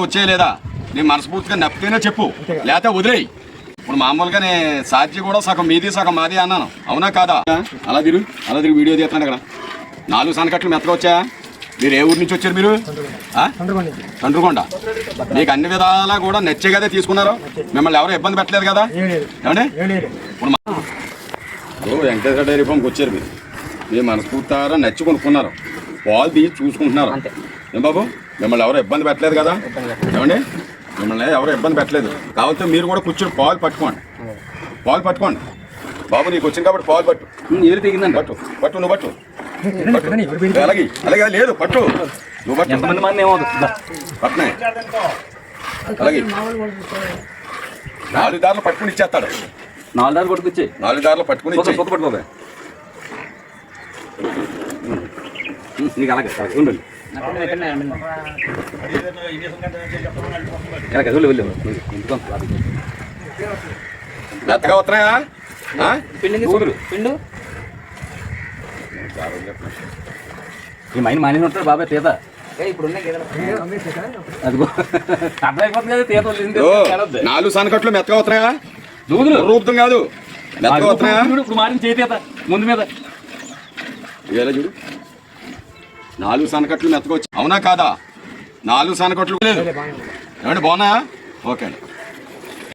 వచ్చేయలేదా నేను మనస్ఫూర్తిగా నప్పితేనే చెప్పు, లేకపోతే వదిలేయి. ఇప్పుడు మామూలుగానే సాధ్య కూడా సగం మీది సగం మాది అన్నాను, అవునా కాదా? అలా తిరుగు వీడియో తీస్తున్నాడు ఇక్కడ. 4 సనకట్లు మెత్తగా వచ్చా. మీరు ఏ ఊరి నుంచి వచ్చారు? మీరు తండ్రుకొండ. మీకు అన్ని విధాలా కూడా నచ్చే కదా తీసుకున్నారు, మిమ్మల్ని ఎవరు ఇబ్బంది పెట్టలేదు కదా ఏమండి? ఇప్పుడు వెంకటేశ్వర డైరీ ఫామ్కి వచ్చారు మీరు మనస్ఫూర్తిగా నచ్చి కొనుక్కున్నారు, పాలు తీసి చూసుకుంటున్నారు. ఏం బాబు మిమ్మల్ని ఎవరు ఇబ్బంది పెట్టలేదు కదా ఏమండి? మిమ్మల్ని ఎవరు ఇబ్బంది పెట్టలేదు. కాకపోతే మీరు కూడా కూర్చొని పాలు పట్టుకోండి బాబు. నీకు వచ్చింది కాబట్టి పాలు పట్టు. పట్టు నువ్వు పట్టు. అలాగే లేదు పట్టు నువ్వు పట్టు. పట్టునే అలాగే 4 దారులు పట్టుకుని ఇచ్చేస్తాడు. 4 దారులు పట్టుకొచ్చి 4 దారులు పట్టుకుని పట్టుకోబోయే నీకు అలాగే ఉండండి. మెత్తగా వస్తున్నాయా? పిండు ఈ మైండ్ మానేసి ఉంటాడు బాబాయ్ తీత. ఇప్పుడు 4 సనకట్లు మెత్తగా వస్తున్నాయా? రూపుతం కాదు, మెత్తగా వస్తున్నాయా? ఇప్పుడు మారిన చేతీత ముందు మీద చూడు. 4 సనకట్లు మెత్తగా వచ్చి, అవునా కాదా? 4 సనకట్లు లేదు ఏమంటే బాగున్నాయా? ఓకే అండి.